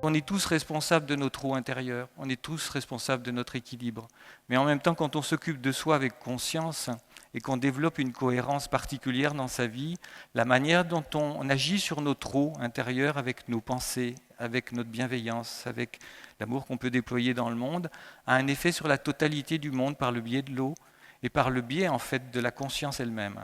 On est tous responsables de notre eau intérieure, on est tous responsables de notre équilibre. Mais en même temps, quand on s'occupe de soi avec conscience et qu'on développe une cohérence particulière dans sa vie, la manière dont on agit sur notre eau intérieure avec nos pensées, avec notre bienveillance, avec l'amour qu'on peut déployer dans le monde, a un effet sur la totalité du monde par le biais de l'eau et par le biais en fait de la conscience elle-même.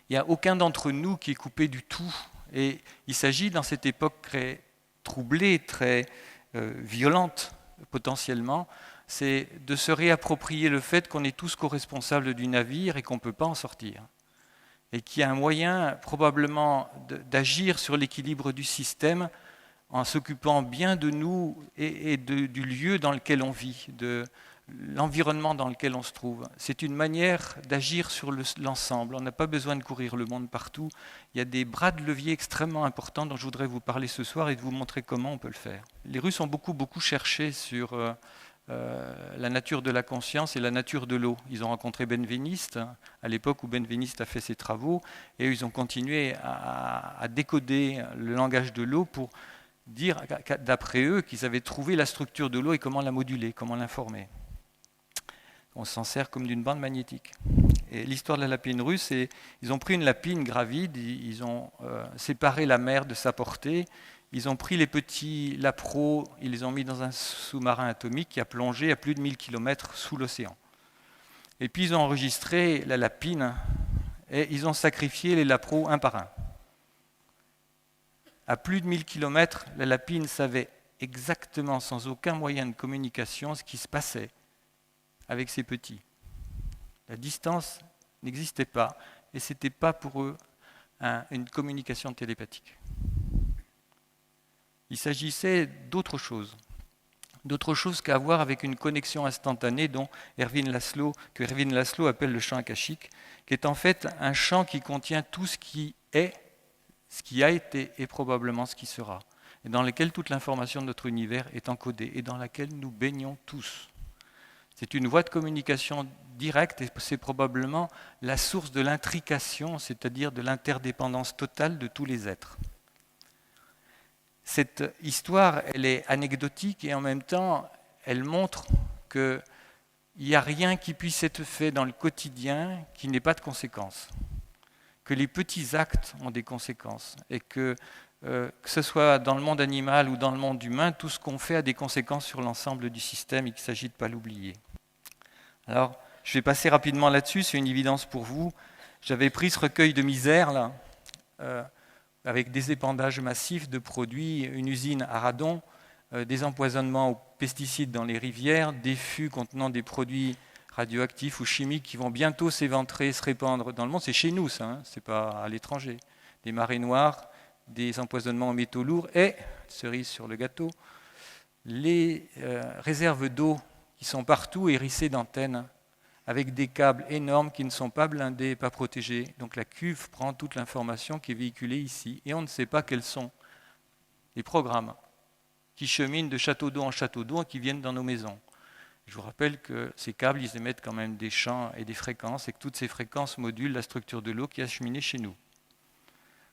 Il n'y a aucun d'entre nous qui est coupé du tout. Et il s'agit dans cette époque très troublée, très violente potentiellement, c'est de se réapproprier le fait qu'on est tous co-responsables du navire et qu'on ne peut pas en sortir. Et qu'il y a un moyen probablement d'agir sur l'équilibre du système en s'occupant bien de nous et du lieu dans lequel on vit, de l'environnement dans lequel on se trouve. C'est une manière d'agir sur l'ensemble. On n'a pas besoin de courir le monde partout. Il y a des bras de levier extrêmement importants dont je voudrais vous parler ce soir et de vous montrer comment on peut le faire. Les Russes ont beaucoup cherché sur la nature de la conscience et la nature de l'eau. Ils ont rencontré Benveniste à l'époque où Benveniste a fait ses travaux et ils ont continué à décoder le langage de l'eau pour dire, d'après eux, qu'ils avaient trouvé la structure de l'eau et comment la moduler, comment l'informer. On s'en sert comme d'une bande magnétique. Et l'histoire de la lapine russe, c'est ils ont pris une lapine gravide, ils ont séparé la mer de sa portée, ils ont pris les petits lapros, ils les ont mis dans un sous-marin atomique qui a plongé à plus de 1000 km sous l'océan. Et puis ils ont enregistré la lapine et ils ont sacrifié les lapros un par un. À plus de 1000 km, la lapine savait exactement, sans aucun moyen de communication, ce qui se passait avec ses petits. La distance n'existait pas et ce n'était pas pour eux une communication télépathique. Il s'agissait d'autre chose qu'à voir avec une connexion instantanée que Erwin Laszlo appelle le champ akashique, qui est en fait un champ qui contient tout ce qui est, ce qui a été et probablement ce qui sera, et dans lequel toute l'information de notre univers est encodée et dans laquelle nous baignons tous. C'est une voie de communication directe et c'est probablement la source de l'intrication, c'est-à-dire de l'interdépendance totale de tous les êtres. Cette histoire, elle est anecdotique et en même temps, elle montre qu'il n'y a rien qui puisse être fait dans le quotidien qui n'ait pas de conséquences. Que les petits actes ont des conséquences et que ce soit dans le monde animal ou dans le monde humain, tout ce qu'on fait a des conséquences sur l'ensemble du système et qu'il s'agit de ne pas l'oublier. Alors, je vais passer rapidement là-dessus, c'est une évidence pour vous. J'avais pris ce recueil de misère, là, avec des épandages massifs de produits, une usine à radon, des empoisonnements aux pesticides dans les rivières, des fûts contenant des produits radioactifs ou chimiques qui vont bientôt s'éventrer, se répandre dans le monde. C'est chez nous, ça, hein, c'est pas à l'étranger. Des marées noires, des empoisonnements aux métaux lourds et, cerise sur le gâteau, les réserves d'eau qui sont partout hérissées d'antennes avec des câbles énormes qui ne sont pas blindés, pas protégés. Donc la cuve prend toute l'information qui est véhiculée ici et on ne sait pas quels sont les programmes qui cheminent de château d'eau en château d'eau et qui viennent dans nos maisons. Je vous rappelle que ces câbles, ils émettent quand même des champs et des fréquences et que toutes ces fréquences modulent la structure de l'eau qui a cheminé chez nous.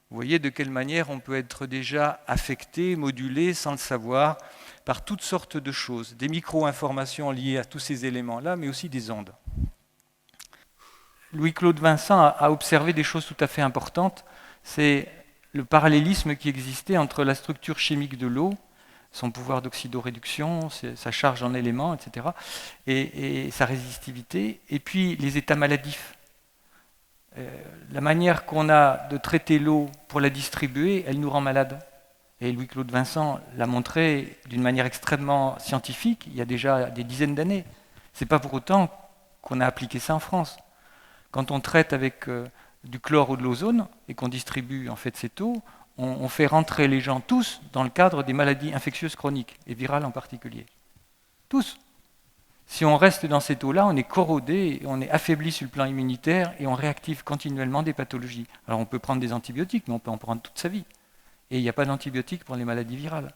Vous voyez de quelle manière on peut être déjà affecté, modulé, sans le savoir, par toutes sortes de choses, des micro-informations liées à tous ces éléments-là, mais aussi des ondes. Louis-Claude Vincent a observé des choses tout à fait importantes. C'est le parallélisme qui existait entre la structure chimique de l'eau, son pouvoir d'oxydoréduction, sa charge en éléments, etc., et sa résistivité, et puis les états maladifs. La manière qu'on a de traiter l'eau pour la distribuer, elle nous rend malades. Et Louis-Claude Vincent l'a montré d'une manière extrêmement scientifique, il y a déjà des dizaines d'années. Ce n'est pas pour autant qu'on a appliqué ça en France. Quand on traite avec du chlore ou de l'ozone et qu'on distribue en fait cette eau, on fait rentrer les gens tous dans le cadre des maladies infectieuses chroniques, et virales en particulier. Tous. Si on reste dans cette eau-là, on est corrodé, on est affaibli sur le plan immunitaire et on réactive continuellement des pathologies. Alors on peut prendre des antibiotiques, mais on peut en prendre toute sa vie. Et il n'y a pas d'antibiotiques pour les maladies virales.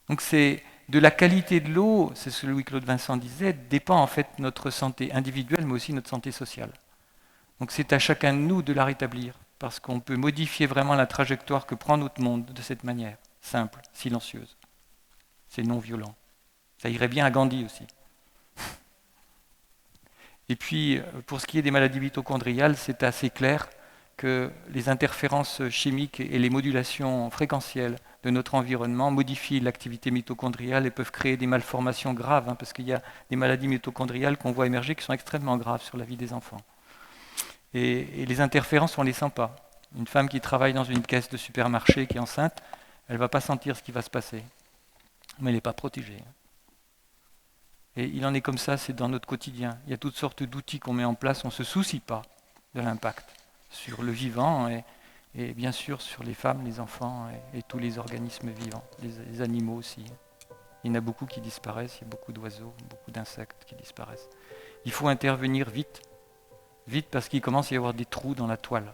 Donc c'est de la qualité de l'eau, c'est ce que Louis-Claude Vincent disait, dépend en fait notre santé individuelle, mais aussi notre santé sociale. Donc c'est à chacun de nous de la rétablir, parce qu'on peut modifier vraiment la trajectoire que prend notre monde de cette manière. simple, silencieuse. C'est non violent. Ça irait bien à Gandhi aussi. Et puis, pour ce qui est des maladies mitochondriales, c'est assez clair que les interférences chimiques et les modulations fréquentielles de notre environnement modifient l'activité mitochondriale et peuvent créer des malformations graves, parce qu'il y a des maladies mitochondriales qu'on voit émerger qui sont extrêmement graves sur la vie des enfants. Et les interférences, on ne les sent pas. Une femme qui travaille dans une caisse de supermarché qui est enceinte, elle ne va pas sentir ce qui va se passer. Mais elle n'est pas protégée. Et il en est comme ça, c'est dans notre quotidien. Il y a toutes sortes d'outils qu'on met en place, on ne se soucie pas de l'impact sur le vivant et bien sûr sur les femmes, les enfants et tous les organismes vivants, les animaux aussi. Il y en a beaucoup qui disparaissent, il y a beaucoup d'oiseaux, beaucoup d'insectes qui disparaissent. Il faut intervenir vite, vite parce qu'il commence à y avoir des trous dans la toile.